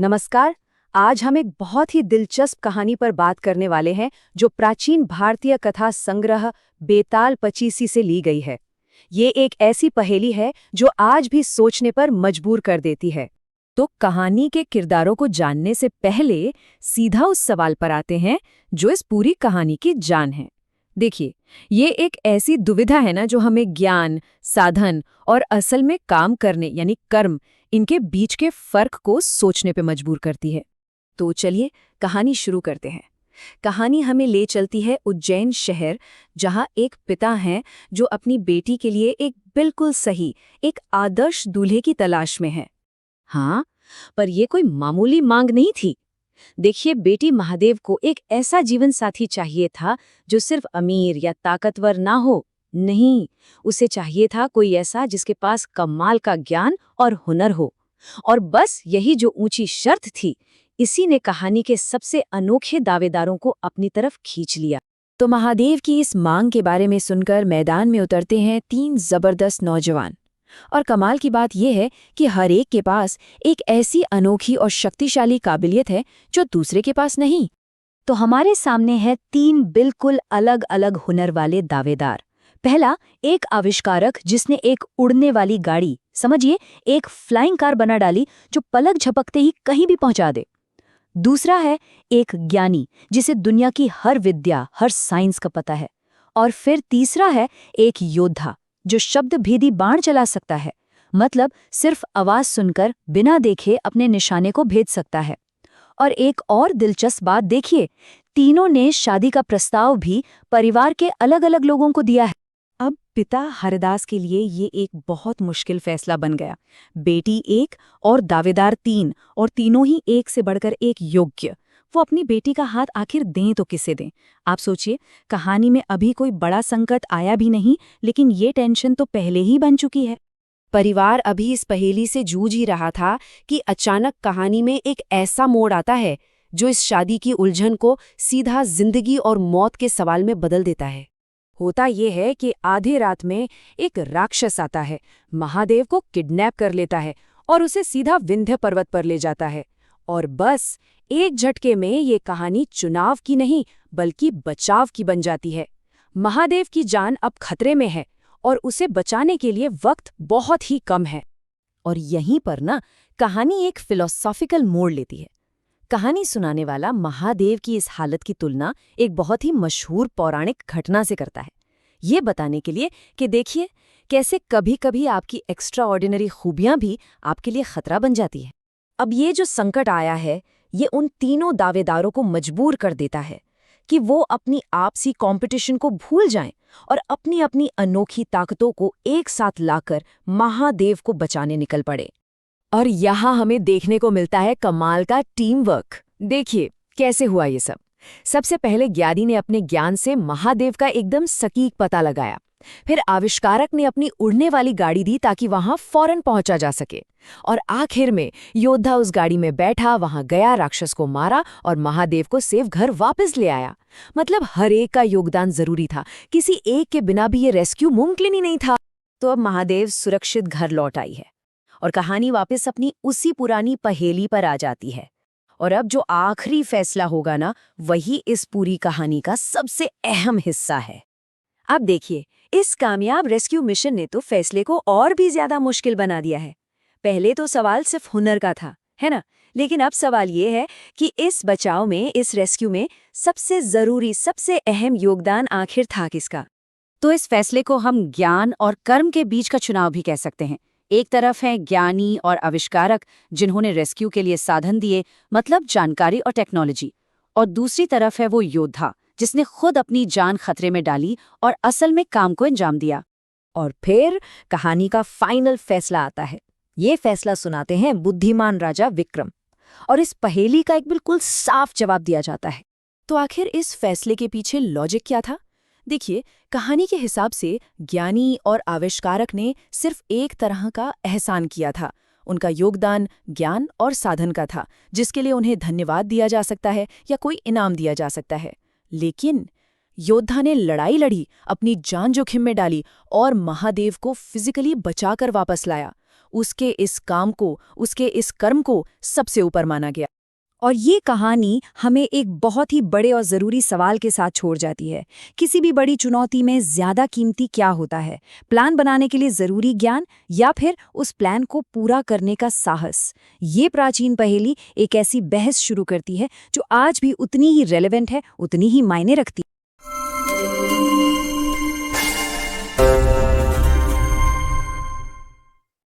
नमस्कार। आज हम एक बहुत ही दिलचस्प कहानी पर बात करने वाले हैं जो प्राचीन भारतीय कथा संग्रह बेताल पचीसी से ली गई है। ये एक ऐसी पहेली है जो आज भी सोचने पर मजबूर कर देती है। तो कहानी के किरदारों को जानने से पहले सीधा उस सवाल पर आते हैं जो इस पूरी कहानी की जान है। देखिए, ये एक ऐसी दुविधा है ना जो हमें ज्ञान, साधन और असल में काम करने यानी कर्म, इनके बीच के फर्क को सोचने पे मजबूर करती है। तो चलिए कहानी शुरू करते हैं। कहानी हमें ले चलती है उज्जैन शहर, जहां एक पिता हैं जो अपनी बेटी के लिए एक बिल्कुल सही, एक आदर्श दूल्हे की तलाश में है। हाँ, पर यह कोई मामूली मांग नहीं थी। देखिए, बेटी महादेव को एक ऐसा जीवन साथी चाहिए था जो सिर्फ अमीर या ताकतवर ना हो। नहीं, उसे चाहिए था कोई ऐसा जिसके पास कमाल का ज्ञान और हुनर हो। और बस यही जो ऊंची शर्त थी, इसी ने कहानी के सबसे अनोखे दावेदारों को अपनी तरफ खींच लिया। तो महादेव की इस मांग के बारे में सुनकर मैदान में उतरते हैं 3 जबरदस्त नौजवान। और कमाल की बात यह है कि हर एक के पास एक ऐसी अनोखी और शक्तिशाली काबिलियत है जो दूसरे के पास नहीं। तो हमारे सामने है 3 बिल्कुल अलग अलग हुनर वाले दावेदार। पहला, एक आविष्कारक जिसने एक उड़ने वाली गाड़ी, समझिए एक फ्लाइंग कार बना डाली जो पलक झपकते ही कहीं भी पहुंचा दे। दूसरा है एक ज्ञानी जिसे दुनिया की हर विद्या, हर साइंस का पता है। और फिर तीसरा है एक योद्धा जो शब्द भेदी बाण चला सकता है, मतलब सिर्फ आवाज सुनकर बिना देखे अपने निशाने को भेज सकता है। और एक और दिलचस्प बात देखिए, तीनों ने शादी का प्रस्ताव भी परिवार के अलग अलग लोगों को दिया है। अब पिता हरदास के लिए ये एक बहुत मुश्किल फैसला बन गया। बेटी एक और दावेदार 3, और तीनों ही एक से बढ़कर एक योग्य। वो अपनी बेटी का हाथ आखिर दें तो किसे दें? आप सोचिए, कहानी में अभी कोई बड़ा संकट आया भी नहीं, लेकिन ये टेंशन तो पहले ही बन चुकी है। परिवार अभी इस पहेली से जूझ ही रहा था कि अचानक कहानी में एक ऐसा मोड़ आता है जो इस शादी की उलझन को सीधा जिंदगी और मौत के सवाल में बदल देता है। होता यह है कि आधी रात में एक राक्षस आता है, महादेव को किडनैप कर लेता है और उसे सीधा विंध्य पर्वत पर ले जाता है। और बस एक झटके में ये कहानी चुनाव की नहीं बल्कि बचाव की बन जाती है। महादेव की जान अब खतरे में है और उसे बचाने के लिए वक्त बहुत ही कम है। और यहीं पर ना कहानी एक फिलोसॉफिकल मोड़ लेती है। कहानी सुनाने वाला महादेव की इस हालत की तुलना एक बहुत ही मशहूर पौराणिक घटना से करता है, ये बताने के लिए कि देखिए कैसे कभी-कभी आपकी एक्स्ट्रा ऑर्डिनरी खूबियां भी आपके लिए खतरा बन जाती है। अब ये जो संकट आया है, ये उन तीनों दावेदारों को मजबूर कर देता है कि वो अपनी आपसी कंपटीशन को भूल जाएं और अपनी अपनी अनोखी ताकतों को एक साथ लाकर महादेव को बचाने निकल पड़े। और यहाँ हमें देखने को मिलता है कमाल का टीम वर्क। देखिए कैसे हुआ ये सब। सबसे पहले ज्ञानी ने अपने ज्ञान से महादेव का एकदम सटीक पता लगाया। फिर आविष्कारक ने अपनी उड़ने वाली गाड़ी दी ताकि वहां फौरन पहुंचा जा सके। और आखिर में योद्धा उस गाड़ी में बैठा, वहां गया, राक्षस को मारा और महादेव को सेफ घर वापस ले आया। मतलब हर एक का योगदान जरूरी था, किसी एक के बिना भी ये रेस्क्यू मुमकिन ही नहीं था। तो अब महादेव सुरक्षित घर लौट आई है और कहानी वापस अपनी उसी पुरानी पहेली पर आ जाती है। और अब जो आखिरी फैसला होगा ना, वही इस पूरी कहानी का सबसे अहम हिस्सा है। अब देखिए, इस कामयाब रेस्क्यू मिशन ने तो फैसले को और भी ज्यादा मुश्किल बना दिया है। पहले तो सवाल सिर्फ हुनर का था, है ना? लेकिन अब सवाल ये है कि इस बचाव में, इस रेस्क्यू में सबसे जरूरी, सबसे अहम योगदान आखिर था किसका? तो इस फैसले को हम ज्ञान और कर्म के बीच का चुनाव भी कह सकते हैं। एक तरफ है ज्ञानी और आविष्कारक जिन्होंने रेस्क्यू के लिए साधन दिए, मतलब जानकारी और टेक्नोलॉजी। और दूसरी तरफ है वो योद्धा जिसने खुद अपनी जान खतरे में डाली और असल में काम को अंजाम दिया। और फिर कहानी का फाइनल फैसला आता है। ये फैसला सुनाते हैं बुद्धिमान राजा विक्रम, और इस पहेली का एक बिल्कुल साफ जवाब दिया जाता है। तो आखिर इस फैसले के पीछे लॉजिक क्या था? देखिए, कहानी के हिसाब से ज्ञानी और आविष्कारक ने सिर्फ एक तरह का एहसान किया था। उनका योगदान ज्ञान और साधन का था, जिसके लिए उन्हें धन्यवाद दिया जा सकता है या कोई इनाम दिया जा सकता है। लेकिन योद्धा ने लड़ाई लड़ी, अपनी जान जोखिम में डाली और महादेव को फिजिकली बचाकर वापस लाया। उसके इस काम को, उसके इस कर्म को सबसे ऊपर माना गया। और ये कहानी हमें एक बहुत ही बड़े और ज़रूरी सवाल के साथ छोड़ जाती है। किसी भी बड़ी चुनौती में ज़्यादा कीमती क्या होता है? प्लान बनाने के लिए ज़रूरी ज्ञान या फिर उस प्लान को पूरा करने का साहस? ये प्राचीन पहेली एक ऐसी बहस शुरू करती है जो आज भी उतनी ही रेलेवेंट है, उतनी ही मायने रखती है।